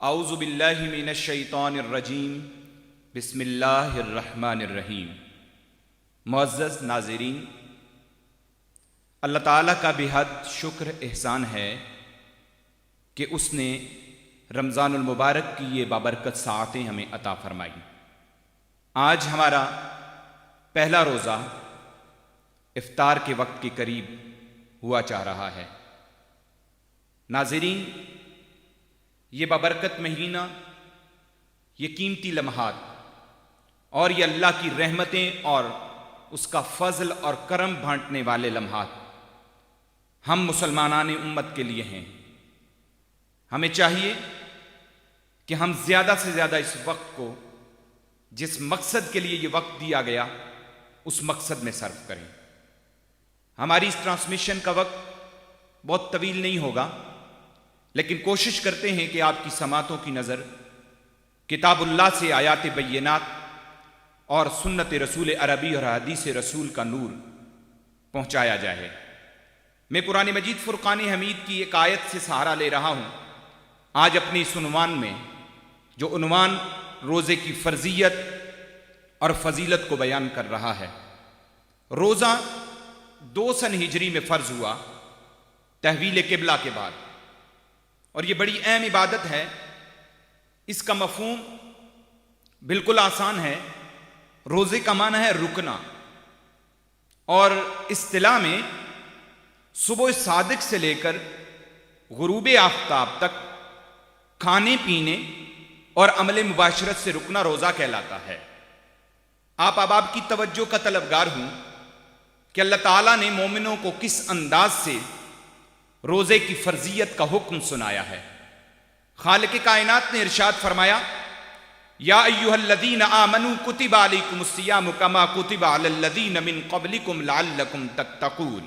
اعوذ باللہ من الشیطان الرجیم بسم اللہ الرحمن الرحیم۔ معزز ناظرین، اللہ تعالیٰ کا بے حد شکر احسان ہے کہ اس نے رمضان المبارک کی یہ بابرکت ساعتیں ہمیں عطا فرمائیں۔ آج ہمارا پہلا روزہ افطار کے وقت کے قریب ہوا چاہ رہا ہے۔ ناظرین، یہ بابرکت مہینہ، یہ قیمتی لمحات اور یہ اللہ کی رحمتیں اور اس کا فضل اور کرم بانٹنے والے لمحات ہم مسلمانان امت کے لیے ہیں۔ ہمیں چاہیے کہ ہم زیادہ سے زیادہ اس وقت کو جس مقصد کے لیے یہ وقت دیا گیا اس مقصد میں صرف کریں۔ ہماری اس ٹرانسمیشن کا وقت بہت طویل نہیں ہوگا، لیکن کوشش کرتے ہیں کہ آپ کی سماعتوں کی نظر کتاب اللہ سے آیات بینات اور سنت رسول عربی اور حدیث رسول کا نور پہنچایا جائے۔ میں قرآن مجید فرقان حمید کی ایک آیت سے سہارا لے رہا ہوں آج اپنی اس عنوان میں، جو عنوان روزے کی فرضیت اور فضیلت کو بیان کر رہا ہے۔ روزہ 2 سن ہجری میں فرض ہوا تحویل قبلہ کے بعد، اور یہ بڑی اہم عبادت ہے۔ اس کا مفہوم بالکل آسان ہے۔ روزے کا معنی ہے رکنا، اور اصطلاح میں صبح صادق سے لے کر غروب آفتاب تک کھانے پینے اور عمل مباشرت سے رکنا روزہ کہلاتا ہے۔ آپ احباب کی توجہ کا طلبگار ہوں کہ اللہ تعالیٰ نے مومنوں کو کس انداز سے روزے کی فرضیت کا حکم سنایا ہے۔ خالق کائنات نے ارشاد فرمایا، یا ایھا الذین آمنوا کتب علیکم الصیام کما کتب علی الذین من قبلکم لعلکم تتقون۔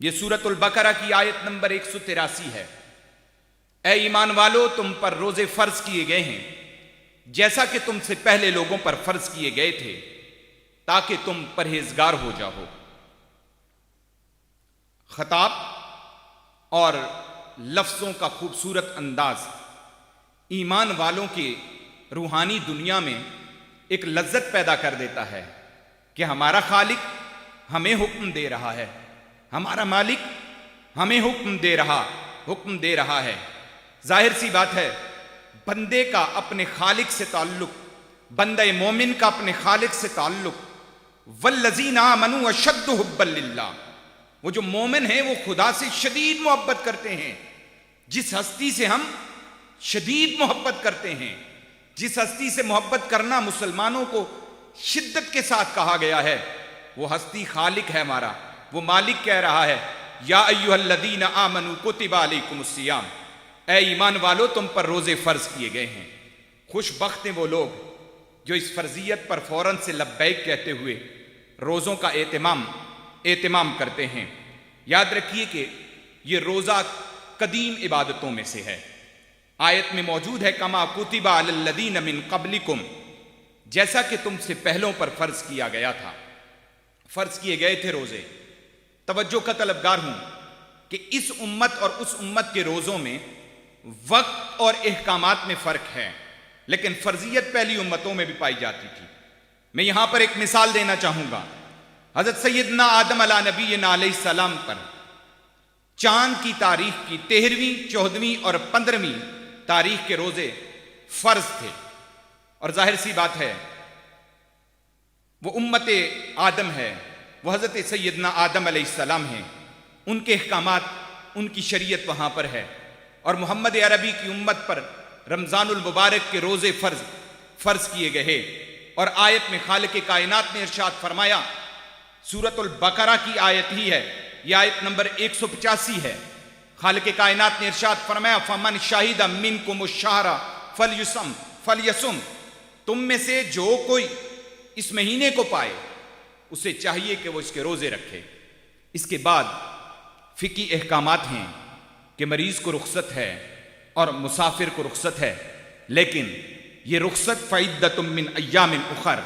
یہ سورۃ البقرہ کی آیت نمبر 183 ہے۔ اے ایمان والو، تم پر روزے فرض کیے گئے ہیں جیسا کہ تم سے پہلے لوگوں پر فرض کیے گئے تھے، تاکہ تم پرہیزگار ہو جاؤ۔ خطاب اور لفظوں کا خوبصورت انداز ایمان والوں کے روحانی دنیا میں ایک لذت پیدا کر دیتا ہے کہ ہمارا خالق ہمیں حکم دے رہا ہے، ہمارا مالک ہمیں حکم دے رہا ہے۔ ظاہر سی بات ہے، بندے کا اپنے خالق سے تعلق، بندہ مومن کا اپنے خالق سے تعلق، والذین آمنوا اشد حبا للہ، وہ جو مومن ہیں وہ خدا سے شدید محبت کرتے ہیں۔ جس ہستی سے ہم شدید محبت کرتے ہیں، جس ہستی سے محبت کرنا مسلمانوں کو شدت کے ساتھ کہا گیا ہے، وہ ہستی خالق ہے ہمارا، وہ مالک کہہ رہا ہے، یا ایھا الذین آمنوا کتب علیکم الصیام، اے ایمان والو تم پر روزے فرض کیے گئے ہیں۔ خوش بخت ہیں وہ لوگ جو اس فرضیت پر فوراً سے لبیک کہتے ہوئے روزوں کا اہتمام کرتے ہیں۔ یاد رکھیے کہ یہ روزہ قدیم عبادتوں میں سے ہے۔ آیت میں موجود ہے، کما کتب علی الذین من قبلکم، جیسا کہ تم سے پہلوں پر فرض کیا گیا تھا، فرض کیے گئے تھے روزے۔ توجہ کا طلبگار ہوں کہ اس امت اور اس امت کے روزوں میں وقت اور احکامات میں فرق ہے، لیکن فرضیت پہلی امتوں میں بھی پائی جاتی تھی۔ میں یہاں پر ایک مثال دینا چاہوں گا۔ حضرت سیدنا آدم علیہ نبینا علیہ السلام پر چاند کی تاریخ کی 13ویں، 14ویں اور 15ویں تاریخ کے روزے فرض تھے، اور ظاہر سی بات ہے وہ امت آدم ہے، وہ حضرت سیدنا آدم علیہ السلام ہیں، ان کے احکامات، ان کی شریعت وہاں پر ہے، اور محمد عربی کی امت پر رمضان المبارک کے روزے فرض کیے گئے۔ اور آیت میں خالق کائنات نے ارشاد فرمایا، سورۃ البقرہ کی آیت ہی ہے، یہ آیت نمبر 185 ہے۔ خالق کائنات نے ارشاد فرمایا، فمن شہد منکم الشہر فلیصم، تم میں سے جو کوئی اس مہینے کو پائے اسے چاہیے کہ وہ اس کے روزے رکھے۔ اس کے بعد فقہی احکامات ہیں کہ مریض کو رخصت ہے اور مسافر کو رخصت ہے، لیکن یہ رخصت فعدۃ من ایام اخر،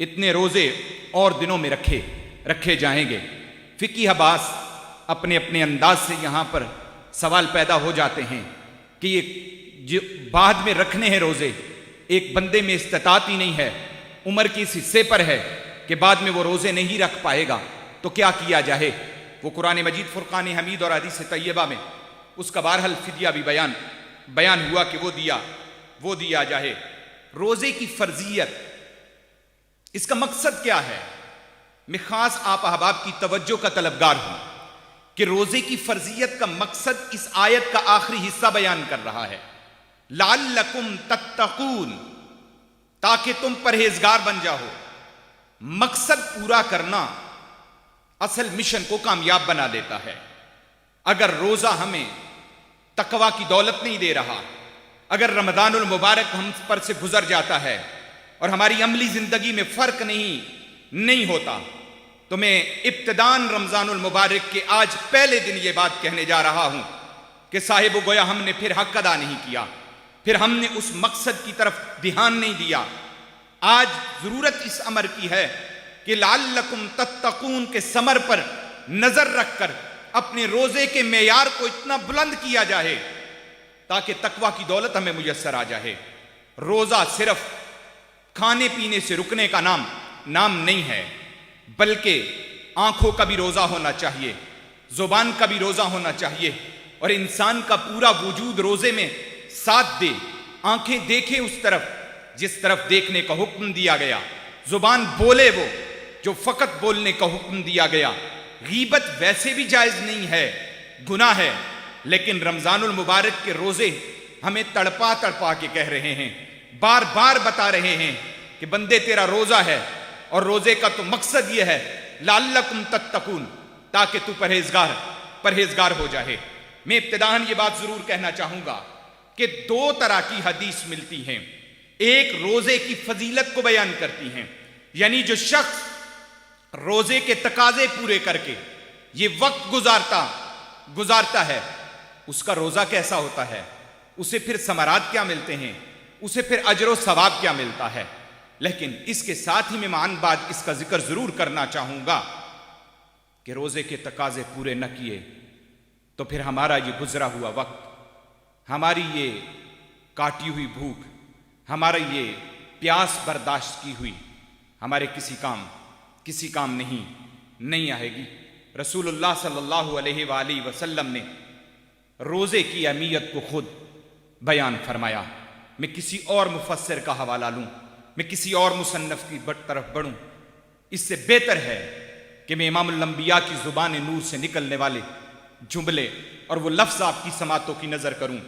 اتنے روزے اور دنوں میں رکھے جائیں گے۔ فقہی حباس اپنے انداز سے یہاں پر سوال پیدا ہو جاتے ہیں کہ یہ جو بعد میں رکھنے ہیں روزے، ایک بندے میں استطاعت ہی نہیں ہے، عمر کے اس حصے پر ہے کہ بعد میں وہ روزے نہیں رکھ پائے گا، تو کیا کیا جائے؟ وہ قرآن مجید فرقان حمید اور حدیث طیبہ میں اس کا بہرحال فدیہ بھی بیان ہوا کہ وہ دیا جائے۔ روزے کی فرضیت، اس کا مقصد کیا ہے؟ میں خاص آپ احباب کی توجہ کا طلبگار ہوں کہ روزے کی فرضیت کا مقصد اس آیت کا آخری حصہ بیان کر رہا ہے، لعلکم تتقون، تاکہ تم پرہیزگار بن جاؤ۔ مقصد پورا کرنا اصل مشن کو کامیاب بنا دیتا ہے۔ اگر روزہ ہمیں تقوی کی دولت نہیں دے رہا، اگر رمضان المبارک ہم پر سے گزر جاتا ہے اور ہماری عملی زندگی میں فرق نہیں ہوتا، تو میں ابتداً رمضان المبارک کے آج پہلے دن یہ بات کہنے جا رہا ہوں کہ صاحب گویا ہم نے پھر حق ادا نہیں کیا، پھر ہم نے اس مقصد کی طرف دھیان نہیں دیا۔ آج ضرورت اس امر کی ہے کہ لعلکم تتقون کے ثمر پر نظر رکھ کر اپنے روزے کے معیار کو اتنا بلند کیا جائے تاکہ تقوی کی دولت ہمیں میسر آ جائے۔ روزہ صرف کھانے پینے سے رکنے کا نام نہیں ہے، بلکہ آنکھوں کا بھی روزہ ہونا چاہیے، زبان کا بھی روزہ ہونا چاہیے، اور انسان کا پورا وجود روزے میں ساتھ دے۔ آنکھیں دیکھیں اس طرف جس طرف دیکھنے کا حکم دیا گیا، زبان بولے وہ جو فقط بولنے کا حکم دیا گیا۔ غیبت ویسے بھی جائز نہیں ہے، گناہ ہے، لیکن رمضان المبارک کے روزے ہمیں تڑپا کے کہہ رہے ہیں، بار بار بتا رہے ہیں کہ بندے تیرا روزہ ہے، اور روزے کا تو مقصد یہ ہے لعلکم تتقون، تاکہ تو پرہیزگار ہو جائے۔ میں ابتداً یہ بات ضرور کہنا چاہوں گا کہ دو طرح کی حدیث ملتی ہیں، ایک روزے کی فضیلت کو بیان کرتی ہیں، یعنی جو شخص روزے کے تقاضے پورے کر کے یہ وقت گزارتا ہے، اس کا روزہ کیسا ہوتا ہے، اسے پھر ثمرات کیا ملتے ہیں، اسے پھر اجر و ثواب کیا ملتا ہے۔ لیکن اس کے ساتھ ہی میں معاً بعد اس کا ذکر ضرور کرنا چاہوں گا کہ روزے کے تقاضے پورے نہ کیے تو پھر ہمارا یہ گزرا ہوا وقت، ہماری یہ کاٹی ہوئی بھوک، ہمارا یہ پیاس برداشت کی ہوئی ہمارے کسی کام نہیں آئے گی۔ رسول اللہ صلی اللہ علیہ وآلہ وسلم نے روزے کی اہمیت کو خود بیان فرمایا۔ میں کسی اور مفسر کا حوالہ لوں، میں کسی اور مصنف کی طرف بڑھوں، اس سے بہتر ہے کہ میں امام الانبیاء کی زبان نور سے نکلنے والے جملے اور وہ لفظ آپ کی سماعتوں کی نظر کروں،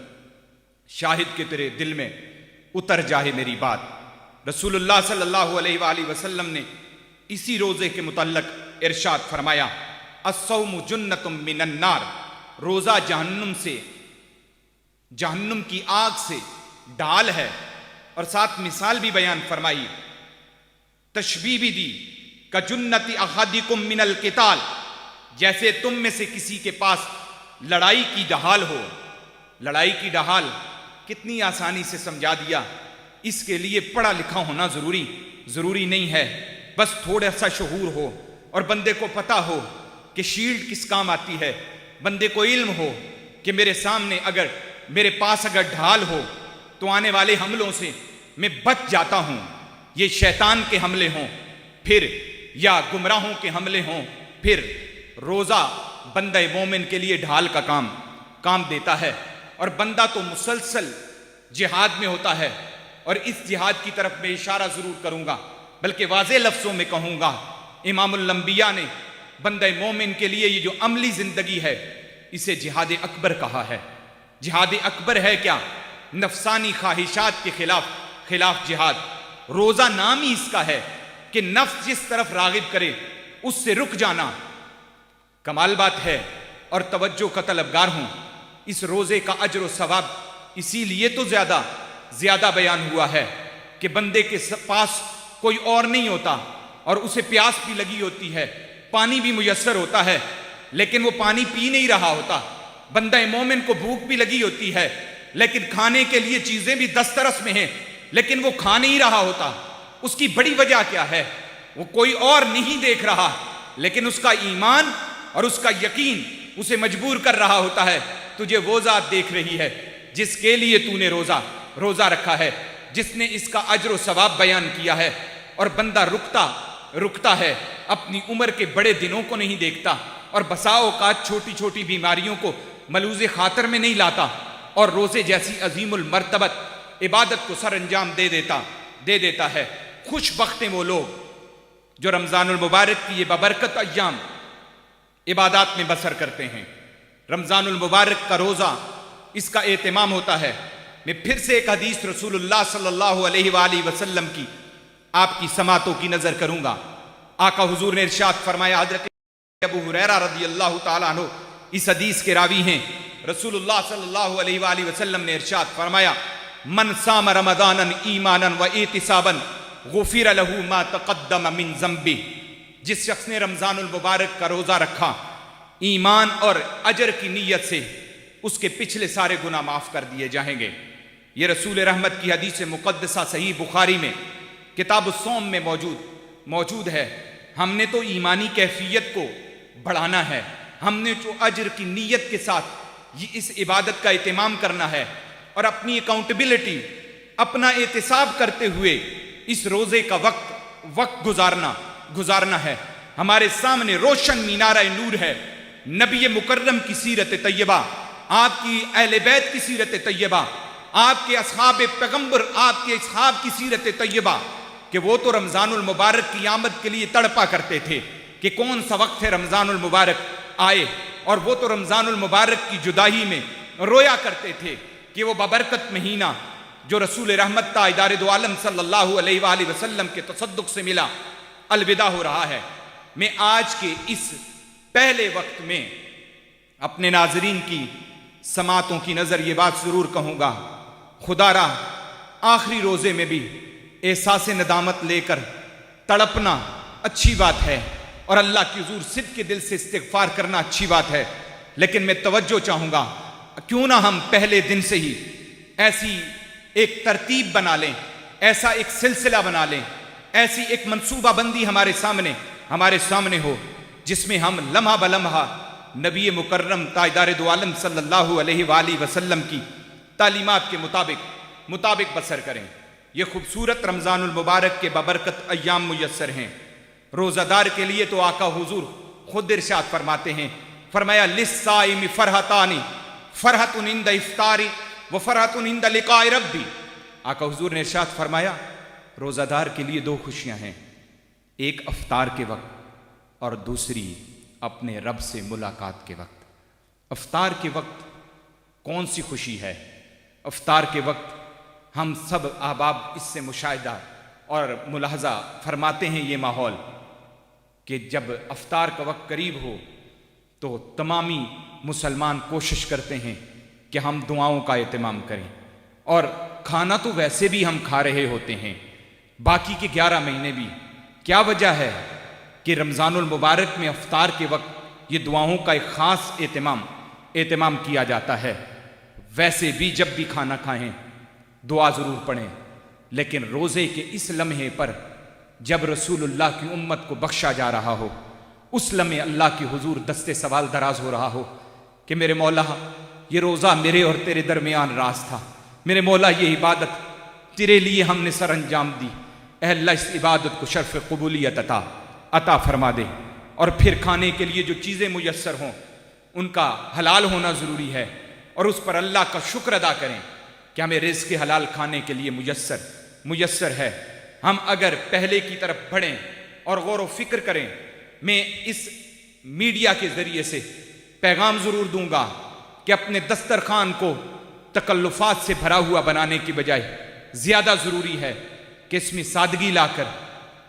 شاہد کہ تیرے دل میں اتر جائے میری بات۔ رسول اللہ صلی اللہ علیہ وآلہ وسلم نے اسی روزے کے متعلق ارشاد فرمایا، الصوم جنۃ من النار، روزہ جہنم کی آگ سے ڈال ہے، اور ساتھ مثال بھی بیان فرمائی، تشبیہ بھی دی، کجنۃ احدکم من القتال، جیسے تم میں سے کسی کے پاس لڑائی کی ڈھال ہو۔ لڑائی کی ڈھال کتنی آسانی سے سمجھا دیا، اس کے لیے پڑھا لکھا ہونا ضروری نہیں ہے، بس تھوڑا سا شعور ہو اور بندے کو پتا ہو کہ شیلڈ کس کام آتی ہے، بندے کو علم ہو کہ میرے پاس اگر ڈھال ہو تو آنے والے حملوں سے میں بچ جاتا ہوں، یہ شیطان کے حملے ہوں پھر یا گمراہوں کے حملے ہوں، پھر روزہ بندہ مومن کے لیے ڈھال کا کام دیتا ہے، اور بندہ تو مسلسل جہاد میں ہوتا ہے۔ اور اس جہاد کی طرف میں اشارہ ضرور کروں گا، بلکہ واضح لفظوں میں کہوں گا، امام الانبیاء نے بندہ مومن کے لیے یہ جو عملی زندگی ہے اسے جہاد اکبر کہا ہے۔ جہاد اکبر ہے کیا؟ نفسانی خواہشات کے خلاف جہاد۔ روزہ نام ہی اس کا ہے کہ نفس جس طرف راغب کرے اس سے رک جانا۔ کمال بات ہے، اور توجہ کا طلبگار ہوں، اس روزے کا اجر و ثواب اسی لیے تو زیادہ بیان ہوا ہے کہ بندے کے پاس کوئی اور نہیں ہوتا اور اسے پیاس بھی لگی ہوتی ہے، پانی بھی میسر ہوتا ہے، لیکن وہ پانی پی نہیں رہا ہوتا۔ بندہ مومن کو بھوک بھی لگی ہوتی ہے، لیکن کھانے کے لیے چیزیں بھی دسترس میں ہیں، لیکن وہ کھا نہیں رہا ہوتا۔ اس کی بڑی وجہ کیا ہے؟ وہ کوئی اور نہیں دیکھ رہا، لیکن اس کا ایمان اور اس کا یقین اسے مجبور کر رہا ہوتا ہے، تجھے وہ ذات دیکھ رہی ہے، جس کے لیے تو نے روزہ رکھا ہے، جس نے اس کا اجر و ثواب بیان کیا ہے، اور بندہ رکتا ہے، اپنی عمر کے بڑے دنوں کو نہیں دیکھتا، اور بسا اوقات چھوٹی چھوٹی بیماریوں کو ملوز خاطر میں نہیں لاتا، اور روزے جیسی عظیم المرتبت عبادت کو سر انجام دے دیتا ہے۔ خوش بخت ہیں وہ لوگ جو رمضان المبارک کی یہ بابرکت ایام عبادات میں بسر کرتے ہیں۔ رمضان المبارک کا روزہ، اس کا اہتمام ہوتا ہے۔ میں پھر سے ایک حدیث رسول اللہ صلی اللہ علیہ وآلہ وسلم کی آپ کی سماعتوں کی نظر کروں گا۔ آقا حضور نے ارشاد فرمایا، حضرت ابو ہریرہ رضی اللہ تعالیٰ عنہ اس حدیث کے راوی ہیں، رسول اللہ صلی اللہ علیہ وآلہ وسلم نے ارشاد فرمایا، من صام رمضانا ایمانا و احتسابا غفر له ما تقدم من ذنبہ، جس شخص نے رمضان المبارک کا روزہ رکھا ایمان اور اجر کی نیت سے، اس کے پچھلے سارے گناہ معاف کر دیے جائیں گے۔ یہ رسول رحمت کی حدیث مقدسہ صحیح بخاری میں کتاب الصوم میں موجود ہے۔ ہم نے تو ایمانی کیفیت کو بڑھانا ہے، ہم نے جو اجر کی نیت کے ساتھ اس عبادت کا اہتمام کرنا ہے، اور اپنی اکاؤنٹیبلٹی، اپنا احتساب کرتے ہوئے اس روزے کا وقت گزارنا ہے۔ ہمارے سامنے روشن مینارہ نور ہے، نبی مکرم کی سیرت طیبہ، آپ کی اہل بیت کی سیرت طیبہ، آپ کے اصحاب پیغمبر، آپ کے اصحاب کی سیرت طیبہ، کہ وہ تو رمضان المبارک کی آمد کے لیے تڑپا کرتے تھے کہ کون سا وقت ہے رمضان المبارک آئے، اور وہ تو رمضان المبارک کی جدائی میں رویا کرتے تھے کہ وہ بابرکت مہینہ جو رسول رحمت تاجدار دو عالم صلی اللہ علیہ وآلہ وسلم کے تصدق سے ملا الوداع ہو رہا ہے۔ میں آج کے اس پہلے وقت میں اپنے ناظرین کی سماعتوں کی نظر یہ بات ضرور کہوں گا، خدا را آخری روزے میں بھی احساس ندامت لے کر تڑپنا اچھی بات ہے، اور اللہ کی حضور صدق کے دل سے استغفار کرنا اچھی بات ہے، لیکن میں توجہ چاہوں گا، کیوں نہ ہم پہلے دن سے ہی ایسی ایک ترتیب بنا لیں، ایسا ایک سلسلہ بنا لیں، ایسی ایک منصوبہ بندی ہمارے سامنے ہو، جس میں ہم لمحہ بلمحہ نبی مکرم تاجدار دو عالم صلی اللہ علیہ وآلہ وسلم کی تعلیمات کے مطابق بسر کریں۔ یہ خوبصورت رمضان المبارک کے بابرکت ایام میسر ہیں۔ روزہ دار کے لیے تو آقا حضور خود ارشاد فرماتے ہیں، فرمایا للصائم فرحتان، فرحت عند افطار و فرحت عند لقاء ربی۔ آقا حضور نے ارشاد فرمایا، روزہ دار کے لیے دو خوشیاں ہیں، ایک افطار کے وقت اور دوسری اپنے رب سے ملاقات کے وقت۔ افطار کے وقت کون سی خوشی ہے؟ افطار کے وقت ہم سب احباب اس سے مشاہدہ اور ملاحظہ فرماتے ہیں یہ ماحول کہ جب افطار کا وقت قریب ہو تو تمامی مسلمان کوشش کرتے ہیں کہ ہم دعاؤں کا اہتمام کریں، اور کھانا تو ویسے بھی ہم کھا رہے ہوتے ہیں باقی کے 11 مہینے بھی۔ کیا وجہ ہے کہ رمضان المبارک میں افطار کے وقت یہ دعاؤں کا ایک خاص اہتمام کیا جاتا ہے؟ ویسے بھی جب بھی کھانا کھائیں دعا ضرور پڑھیں، لیکن روزے کے اس لمحے پر جب رسول اللہ کی امت کو بخشا جا رہا ہو، اس لمحے اللہ کی حضور دستے سوال دراز ہو رہا ہو کہ میرے مولا، یہ روزہ میرے اور تیرے درمیان راز تھا، میرے مولا یہ عبادت تیرے لیے ہم نے سر انجام دی، اے اللہ اس عبادت کو شرف قبولیت عطا فرما دے۔ اور پھر کھانے کے لیے جو چیزیں میسر ہوں ان کا حلال ہونا ضروری ہے، اور اس پر اللہ کا شکر ادا کریں کہ ہمیں رزق حلال کھانے کے لیے میسر ہے۔ ہم اگر پہلے کی طرف بڑھیں اور غور و فکر کریں، میں اس میڈیا کے ذریعے سے پیغام ضرور دوں گا کہ اپنے دسترخوان کو تکلفات سے بھرا ہوا بنانے کی بجائے زیادہ ضروری ہے کہ اس میں سادگی لا کر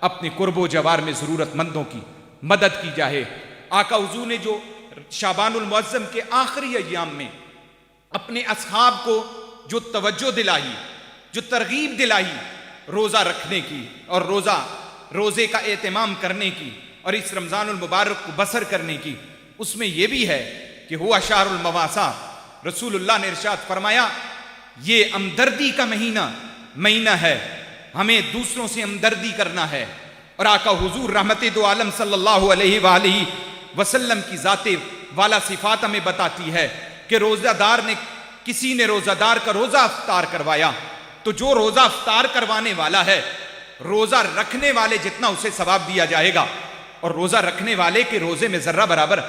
اپنے قرب و جوار میں ضرورت مندوں کی مدد کی جائے۔ آقا حضور نے جو شعبان المعظم کے آخری ایام میں اپنے اصحاب کو جو توجہ دلائی، جو ترغیب دلائی روزہ رکھنے کی اور روزے کا اہتمام کرنے کی اور اس رمضان المبارک کو بسر کرنے کی، اس میں یہ بھی ہے کہ ہوا شہر المواساہ، رسول اللہ نے ارشاد فرمایا یہ ہمدردی کا مہینہ ہے، ہمیں دوسروں سے ہمدردی کرنا ہے۔ اور آقا حضور رحمت دو عالم صلی اللہ علیہ وآلہ وسلم کی ذات والا صفات ہمیں بتاتی ہے کہ روزہ دار نے کسی نے روزہ دار کا روزہ افطار کروایا تو جو روزہ افطار کروانے والا ہے روزہ رکھنے والے جتنا اسے ثواب دیا جائے گا، اور روزہ رکھنے والے کے روزے میں ذرہ برابر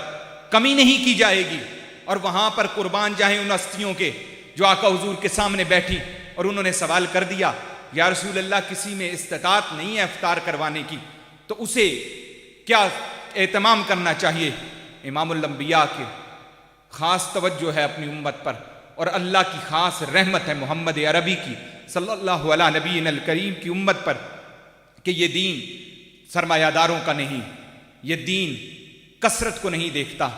کمی نہیں کی جائے گی۔ اور وہاں پر قربان جائیں ان ہستیوں کے جو آقا حضور کے سامنے بیٹھی اور انہوں نے سوال کر دیا، یا رسول اللہ کسی میں استطاعت نہیں ہے افطار کروانے کی تو اسے کیا اہتمام کرنا چاہیے؟ امام الانبیاء کے خاص توجہ ہے اپنی امت پر، اور اللہ کی خاص رحمت ہے محمد عربی کی صلی اللہ علیہ نبی الکریم کی امت پر کہ یہ دین سرمایہ داروں کا نہیں، یہ دین کثرت کو نہیں دیکھتا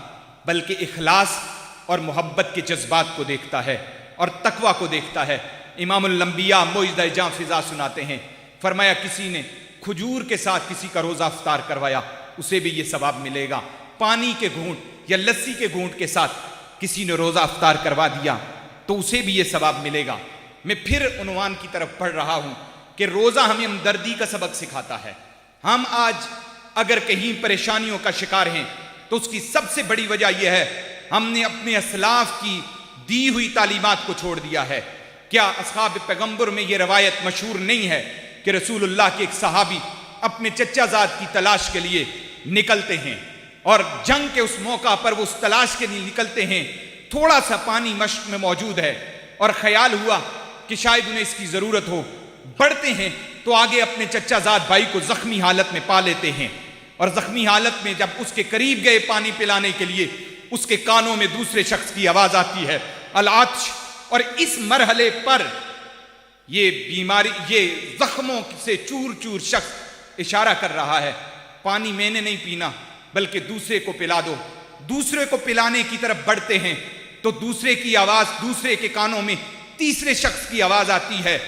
بلکہ اخلاص اور محبت کے جذبات کو دیکھتا ہے اور تقوی کو دیکھتا ہے۔ امام الانبیاء موعظہ جاں فضا سناتے ہیں، فرمایا کسی نے کھجور کے ساتھ کسی کا روزہ افطار کروایا اسے بھی یہ ثواب ملے گا، پانی کے گھونٹ یا لسی کے گھونٹ کے ساتھ کسی نے روزہ افطار کروا دیا تو اسے بھی یہ ثواب ملے گا۔ میں پھر عنوان کی طرف پڑھ رہا ہوں کہ روزہ ہمیں ہمدردی کا سبق سکھاتا ہے۔ ہم آج اگر کہیں پریشانیوں کا شکار ہیں تو اس کی سب سے بڑی وجہ یہ ہے ہم نے اپنے اسلاف کی دی ہوئی تعلیمات کو چھوڑ دیا ہے۔ کیا اصحاب پیغمبر میں یہ روایت مشہور نہیں ہے کہ رسول اللہ کے ایک صحابی اپنے چچا زاد کی تلاش کے لیے نکلتے ہیں اور جنگ کے اس موقع پر وہ اس تلاش کے لیے نکلتے ہیں، تھوڑا سا پانی مشق میں موجود ہے اور خیال ہوا کہ شاید انہیں اس کی ضرورت ہو، بڑھتے ہیں تو آگے اپنے چچا زاد بھائی کو زخمی حالت میں پا لیتے ہیں، اور زخمی حالت میں جب اس کے قریب گئے پانی پلانے کے لیے اس کے کانوں میں دوسرے شخص کی آواز آتی ہے العطش، اور اس مرحلے پر یہ بیماری، یہ زخموں سے چور چور شخص اشارہ کر رہا ہے پانی میں نے نہیں پینا بلکہ دوسرے کو پلا دو۔ دوسرے کو پلانے کی طرف بڑھتے ہیں تو دوسرے کی آواز، دوسرے کے کانوں میں تیسرے شخص کی آواز آتی ہے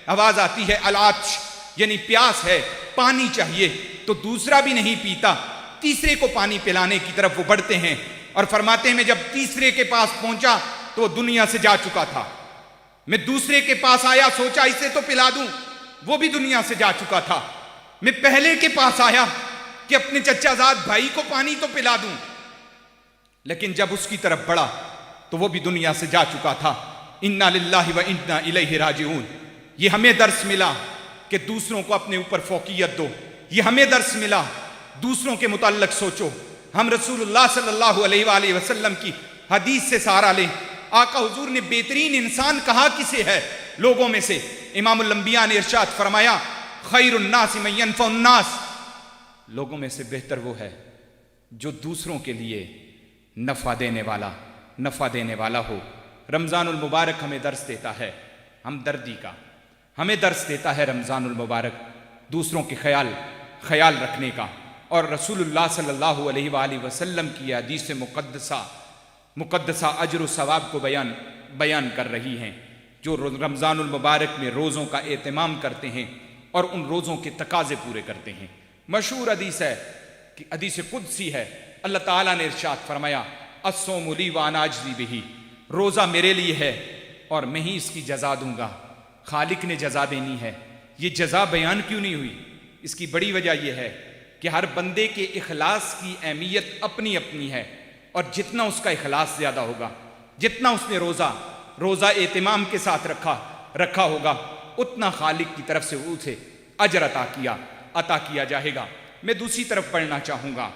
العطش، یعنی پیاس ہے، پانی چاہیے، تو دوسرا بھی نہیں پیتا، تیسرے کو پانی پلانے کی طرف وہ بڑھتے ہیں اور فرماتے ہیں میں جب تیسرے کے پاس پہنچا تو وہ دنیا سے جا چکا تھا، میں دوسرے کے پاس آیا سوچا اسے تو پلا دوں، وہ بھی دنیا سے جا چکا تھا، میں پہلے کے پاس آیا کہ اپنے چچا زاد بھائی کو پانی تو پلا دوں، لیکن جب اس کی طرف بڑھا تو وہ بھی دنیا سے جا چکا تھا۔ انا للہ و انا الیہ راجعون۔ یہ ہمیں درس ملا کہ دوسروں کو اپنے اوپر فوقیت دو، یہ ہمیں درس ملا دوسروں کے متعلق سوچو۔ ہم رسول اللہ صلی اللہ علیہ وآلہ وسلم کی حدیث سے سہارا لیں۔ آقا حضور نے بہترین انسان کہا کسے ہے لوگوں میں سے؟ امام الانبیاء نے ارشاد فرمایا خیر الناس من ینفع الناس، لوگوں میں سے بہتر وہ ہے جو دوسروں کے لیے نفع دینے والا ہو۔ رمضان المبارک ہمیں درس دیتا ہے ہمدردی کا، ہمیں درس دیتا ہے رمضان المبارک دوسروں کے خیال رکھنے کا، اور رسول اللہ صلی اللہ علیہ وآلہ وسلم کی حدیث مقدسہ اجر و ثواب کو بیان کر رہی ہیں۔ جو رمضان المبارک میں روزوں کا اہتمام کرتے ہیں اور ان روزوں کے تقاضے پورے کرتے ہیں۔ مشہور حدیث ہے کہ حدیث قدسی ہے، اللہ تعالیٰ نے ارشاد فرمایا الصوم لی وانا اجزی بہ، روزہ میرے لیے ہے اور میں ہی اس کی جزا دوں گا۔ خالق نے جزا دینی ہے، یہ جزا بیان کیوں نہیں ہوئی؟ اس کی بڑی وجہ یہ ہے کہ ہر بندے کے اخلاص کی اہمیت اپنی اپنی ہے، اور جتنا اس کا اخلاص زیادہ ہوگا، جتنا اس نے روزہ اہتمام کے ساتھ رکھا ہوگا، اتنا خالق کی طرف سے اسے اجر عطا کیا جائے گا۔ میں دوسری طرف پڑھنا چاہوں گا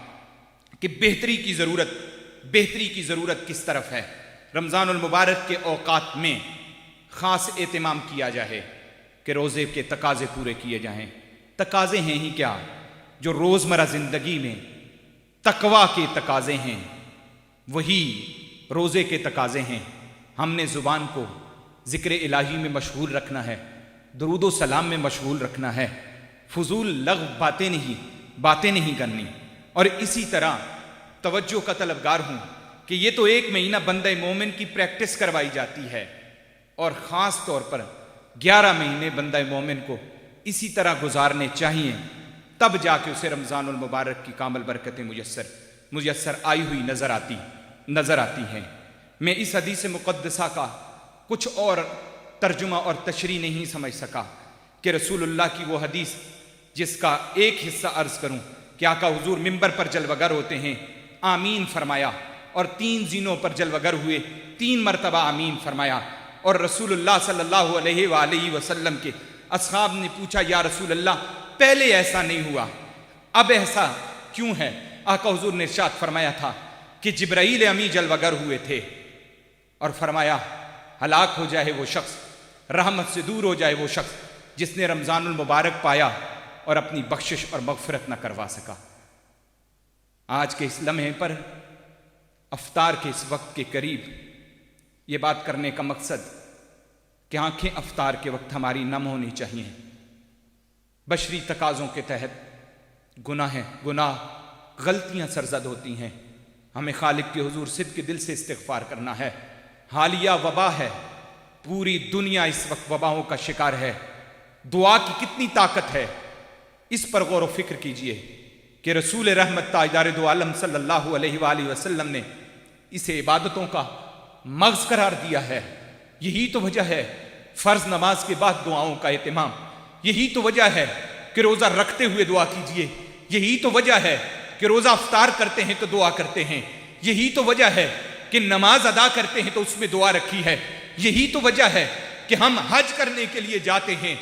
کہ بہتری کی ضرورت کس طرف ہے۔ رمضان المبارک کے اوقات میں خاص اہتمام کیا جائے کہ روزے کے تقاضے پورے کیے جائیں۔ تقاضے ہیں ہی کیا؟ جو روزمرہ زندگی میں تقویٰ کے تقاضے ہیں وہی روزے کے تقاضے ہیں۔ ہم نے زبان کو ذکر الہی میں مشغول رکھنا ہے، درود و سلام میں مشغول رکھنا ہے، فضول لغو باتیں نہیں کرنی، اور اسی طرح توجہ کا طلبگار ہوں کہ یہ تو ایک مہینہ بندہ مومن کی پریکٹس کروائی جاتی ہے، اور خاص طور پر 11 مہینے بندہ مومن کو اسی طرح گزارنے چاہیے، تب جا کے اسے رمضان المبارک کی کامل برکتیں میسر آئی ہوئی نظر آتی ہیں۔ میں اس حدیث مقدسہ کا کچھ اور ترجمہ اور تشریح نہیں سمجھ سکا کہ رسول اللہ کی وہ حدیث جس کا ایک حصہ عرض کروں کہ آقا حضور منبر پر جلوہ گر ہوتے ہیں، آمین فرمایا اور 3 زینوں پر جلوگر ہوئے، 3 مرتبہ آمین فرمایا۔ اور رسول اللہ صلی اللہ علیہ وآلہ وسلم کے اصحاب نے پوچھا یا رسول اللہ پہلے ایسا نہیں ہوا، اب ایسا کیوں ہے؟ آقا حضور نے ارشاد فرمایا تھا کہ جبرائیل امی جلوگر ہوئے تھے اور فرمایا ہلاک ہو جائے وہ شخص، رحمت سے دور ہو جائے وہ شخص جس نے رمضان المبارک پایا اور اپنی بخشش اور مغفرت نہ کروا سکا۔ آج کے اس لمحے پر، افطار کے اس وقت کے قریب، یہ بات کرنے کا مقصد کہ آنکھیں افطار کے وقت ہماری نم ہونی چاہیے۔ بشری تقاضوں کے تحت گناہ غلطیاں سرزد ہوتی ہیں، ہمیں خالق کے حضور صدق کے دل سے استغفار کرنا ہے۔ حالیہ وبا ہے، پوری دنیا اس وقت وباؤں کا شکار ہے۔ دعا کی کتنی طاقت ہے، اس پر غور و فکر کیجئے کہ رسول رحمت تاجدار دو عالم صلی اللہ علیہ وآلہ وسلم نے اسے عبادتوں کا مغز قرار دیا ہے۔ یہی تو وجہ ہے فرض نماز کے بعد دعاؤں کا اہتمام، یہی تو وجہ ہے کہ روزہ رکھتے ہوئے دعا کیجئے، یہی تو وجہ ہے کہ روزہ افطار کرتے ہیں تو دعا کرتے ہیں، یہی تو وجہ ہے کہ نماز ادا کرتے ہیں تو اس میں دعا رکھی ہے، یہی تو وجہ ہے کہ ہم حج کرنے کے لیے جاتے ہیں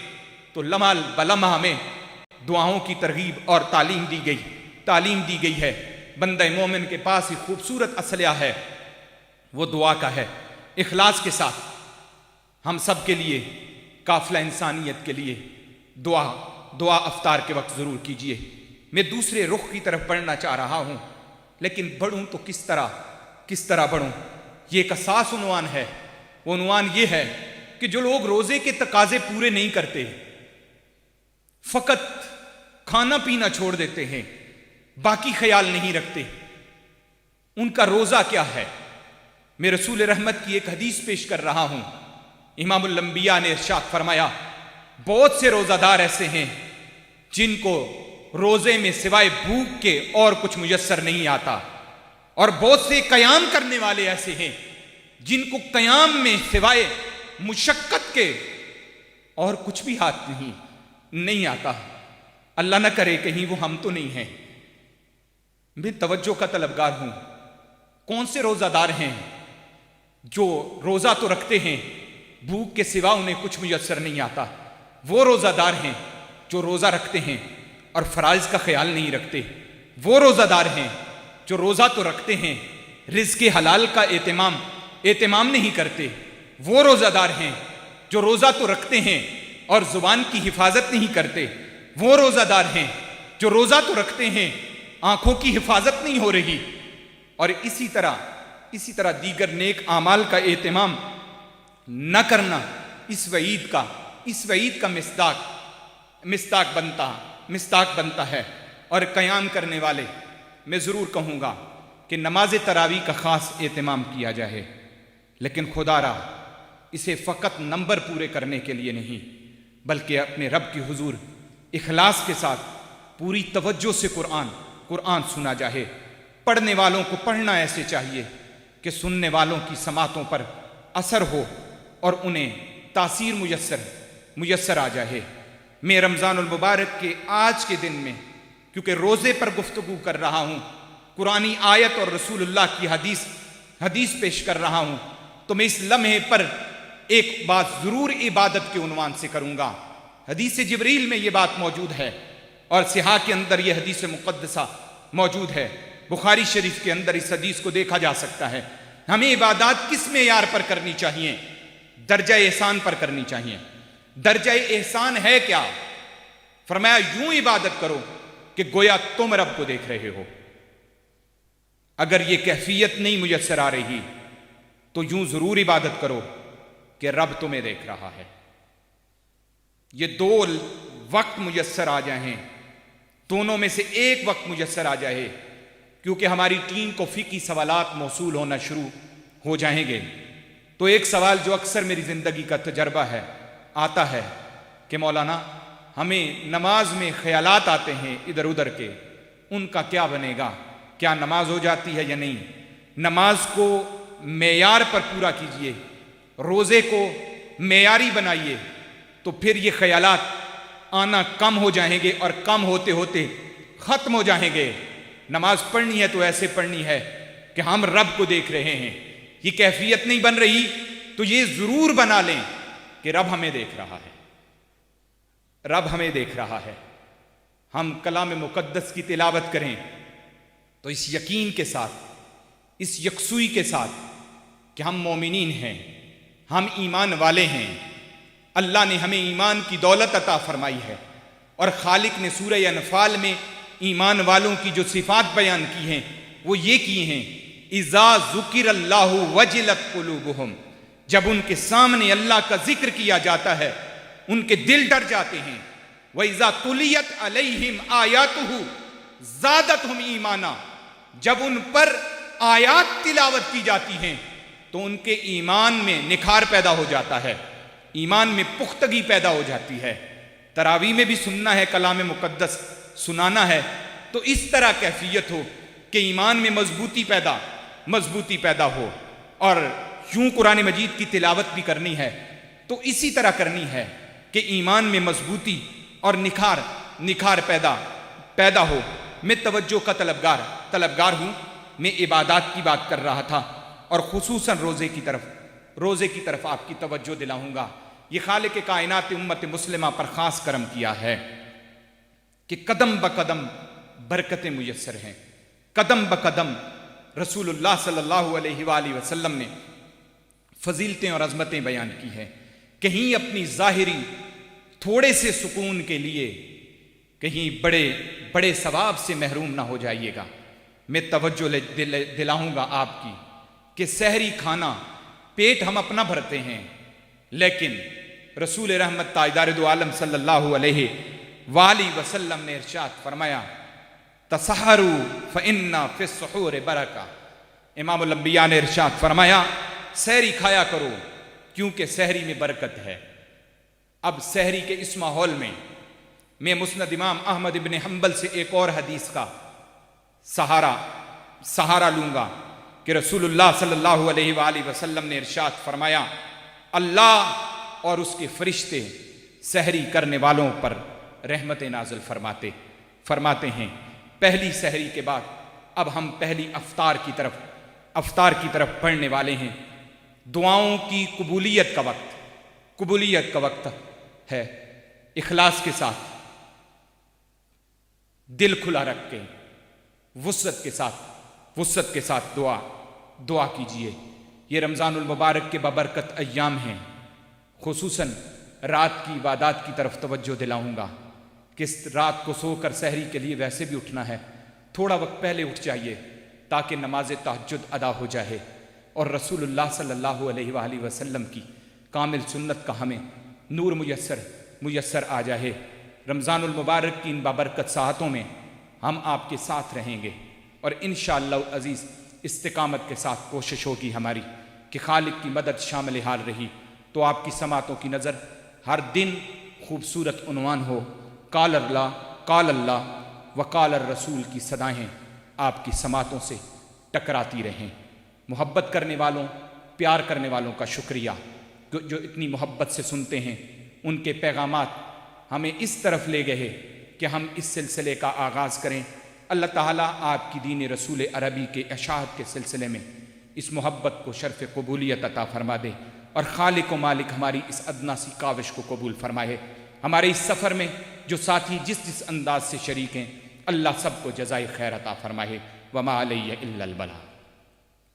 تو لمحہ بلمحہ ہمیں دعاؤں کی ترغیب اور تعلیم دی گئی ہے۔ بندہ مومن کے پاس ہی خوبصورت اسلحہ ہے، وہ دعا کا ہے۔ اخلاص کے ساتھ ہم سب کے لیے، قافلہ انسانیت کے لیے دعا افطار کے وقت ضرور کیجئے۔ میں دوسرے رخ کی طرف بڑھنا چاہ رہا ہوں، لیکن بڑھوں تو کس طرح بڑھوں؟ یہ ایک اساس عنوان ہے۔ وہ عنوان یہ ہے کہ جو لوگ روزے کے تقاضے پورے نہیں کرتے، فقط کھانا پینا چھوڑ دیتے ہیں، باقی خیال نہیں رکھتے، ان کا روزہ کیا ہے؟ میں رسول رحمت کی ایک حدیث پیش کر رہا ہوں۔ امام الانبیاء نے ارشاد فرمایا بہت سے روزہ دار ایسے ہیں جن کو روزے میں سوائے بھوک کے اور کچھ میسر نہیں آتا، اور بہت سے قیام کرنے والے ایسے ہیں جن کو قیام میں سوائے مشقت کے اور کچھ بھی ہاتھ نہیں آتا۔ اللہ نہ کرے کہیں وہ ہم تو نہیں ہیں۔ میں توجہ کا طلبگار ہوں۔ کون سے روزہ دار ہیں جو روزہ تو رکھتے ہیں، بھوک کے سوا انہیں کچھ میسر نہیں آتا؟ وہ روزہ دار ہیں جو روزہ رکھتے ہیں اور فرائض کا خیال نہیں رکھتے۔ وہ روزہ دار ہیں جو روزہ تو رکھتے ہیں، رزق حلال کا اہتمام نہیں کرتے۔ وہ روزہ دار ہیں جو روزہ تو رکھتے ہیں اور زبان کی حفاظت نہیں کرتے۔ وہ روزہ دار ہیں جو روزہ تو رکھتے ہیں، آنکھوں کی حفاظت نہیں ہو رہی، اور اسی طرح دیگر نیک اعمال کا اہتمام نہ کرنا اس وعید کا مصداق بنتا ہے۔ اور قیام کرنے والے، میں ضرور کہوں گا کہ نماز تراویح کا خاص اہتمام کیا جائے، لیکن خدا را اسے فقط نمبر پورے کرنے کے لیے نہیں، بلکہ اپنے رب کی حضور اخلاص کے ساتھ پوری توجہ سے قرآن سنا جائے۔ پڑھنے والوں کو پڑھنا ایسے چاہیے کہ سننے والوں کی سماعتوں پر اثر ہو اور انہیں تاثیر میسر آ جائے۔ میں رمضان المبارک کے آج کے دن میں، کیونکہ روزے پر گفتگو کر رہا ہوں، قرآنی آیت اور رسول اللہ کی حدیث پیش کر رہا ہوں، تو میں اس لمحے پر ایک بات ضرور عبادت کے عنوان سے کروں گا۔ حدیث جبریل میں یہ بات موجود ہے، اور صحاح کے اندر یہ حدیث مقدسہ موجود ہے۔ بخاری شریف کے اندر اس حدیث کو دیکھا جا سکتا ہے۔ ہمیں عبادات کس معیار پر کرنی چاہیے؟ درجہ احسان پر کرنی چاہیے۔ درجہ احسان ہے کیا؟ فرمایا یوں عبادت کرو کہ گویا تم رب کو دیکھ رہے ہو۔ اگر یہ کیفیت نہیں میسر آ رہی تو یوں ضرور عبادت کرو کہ رب تمہیں دیکھ رہا ہے۔ یہ دو وقت میسر آ جائیں، دونوں میں سے ایک وقت میسر آ جائے، کیونکہ ہماری ٹیم کو فقہی سوالات موصول ہونا شروع ہو جائیں گے۔ تو ایک سوال جو اکثر میری زندگی کا تجربہ ہے، آتا ہے کہ مولانا ہمیں نماز میں خیالات آتے ہیں ادھر ادھر کے، ان کا کیا بنے گا؟ کیا نماز ہو جاتی ہے یا نہیں؟ نماز کو معیار پر پورا کیجئے، روزے کو معیاری بنائیے، تو پھر یہ خیالات آنا کم ہو جائیں گے، اور کم ہوتے ہوتے ختم ہو جائیں گے۔ نماز پڑھنی ہے تو ایسے پڑھنی ہے کہ ہم رب کو دیکھ رہے ہیں، یہ کیفیت نہیں بن رہی تو یہ ضرور بنا لیں کہ رب ہمیں دیکھ رہا ہے، رب ہمیں دیکھ رہا ہے۔ ہم کلام مقدس کی تلاوت کریں تو اس یقین کے ساتھ، اس یکسوئی کے ساتھ کہ ہم مومنین ہیں، ہم ایمان والے ہیں، اللہ نے ہمیں ایمان کی دولت عطا فرمائی ہے، اور خالق نے سورہ انفال میں ایمان والوں کی جو صفات بیان کی ہیں وہ یہ کی ہیں، اذا ذکر اللہ وجلت قلوبہم، جب ان کے سامنے اللہ کا ذکر کیا جاتا ہے ان کے دل ڈر جاتے ہیں۔ وَإِذَا تُلِيَتْ عَلَيْهِمْ آيَاتُهُ زَادَتْهُمْ ایمانا، جب ان پر آیات تلاوت کی جاتی ہیں تو ان کے ایمان میں نکھار پیدا ہو جاتا ہے، ایمان میں پختگی پیدا ہو جاتی ہے۔ تراویح میں بھی سننا ہے، کلام مقدس سنانا ہے تو اس طرح کیفیت ہو کہ ایمان میں مضبوطی پیدا ہو، اور یوں قرآن مجید کی تلاوت بھی کرنی ہے تو اسی طرح کرنی ہے کہ ایمان میں مضبوطی اور نکھار پیدا ہو۔ میں توجہ کا طلبگار ہوں، میں عبادات کی بات کر رہا تھا، اور خصوصاً روزے کی طرف آپ کی توجہ دلاؤں گا۔ یہ خالق کائنات امت مسلمہ پر خاص کرم کیا ہے کہ قدم بقدم برکتیں میسر ہیں، قدم بقدم رسول اللہ صلی اللہ علیہ وآلہ وسلم نے فضیلتیں اور عظمتیں بیان کی ہیں۔ کہیں اپنی ظاہری تھوڑے سے سکون کے لیے کہیں بڑے ثواب سے محروم نہ ہو جائیے گا۔ میں توجہ دلاؤں گا آپ کی کہ سحری کھانا پیٹ ہم اپنا بھرتے ہیں، لیکن رسول رحمت تاجدار دو عالم صلی اللہ علیہ وآلہ وسلم نے ارشاد فرمایا، تسحروا فإن فی السحور برکہ۔ امام الانبیاء نے ارشاد فرمایا سحری کھایا کرو کیونکہ سحری میں برکت ہے۔ اب سحری کے اس ماحول میں مسند امام احمد ابن حنبل سے ایک اور حدیث کا سہارا لوں گا کہ رسول اللہ صلی اللہ علیہ وآلہ وسلم نے ارشاد فرمایا، اللہ اور اس کے فرشتے سحری کرنے والوں پر رحمت نازل فرماتے ہیں۔ پہلی سحری کے بعد اب ہم پہلی افطار کی طرف بڑھنے والے ہیں۔ دعاؤں کی قبولیت کا وقت ہے۔ اخلاص کے ساتھ، دل کھلا رکھ کے، وسعت کے ساتھ دعا کیجئے۔ یہ رمضان المبارک کے بابرکت ایام ہیں، خصوصاً رات کی عبادات کی طرف توجہ دلاؤں گا کہ رات کو سو کر سحری کے لیے ویسے بھی اٹھنا ہے، تھوڑا وقت پہلے اٹھ جائیے تاکہ نماز تہجد ادا ہو جائے اور رسول اللہ صلی اللہ علیہ وآلہ وسلم کی کامل سنت کا ہمیں نور میسر آ جائے۔ رمضان المبارک کی ان بابرکت ساعتوں میں ہم آپ کے ساتھ رہیں گے، اور انشاءاللہ عزیز استقامت کے ساتھ کوشش ہوگی ہماری کہ خالق کی مدد شامل حال رہی تو آپ کی سماعتوں کی نظر ہر دن خوبصورت عنوان ہو، قال اللہ وقال الرسول کی صدائیں آپ کی سماعتوں سے ٹکراتی رہیں۔ محبت کرنے والوں، پیار کرنے والوں کا شکریہ جو اتنی محبت سے سنتے ہیں۔ ان کے پیغامات ہمیں اس طرف لے گئے کہ ہم اس سلسلے کا آغاز کریں۔ اللہ تعالیٰ آپ کی دین رسول عربی کے اشاعت کے سلسلے میں اس محبت کو شرف قبولیت عطا فرما دے، اور خالق و مالک ہماری اس ادنا سی کاوش کو قبول فرمائے۔ ہمارے اس سفر میں جو ساتھی جس انداز سے شریک ہیں، اللہ سب کو جزائے خیر عطا فرمائے۔ وما علیہ الا البلاغ۔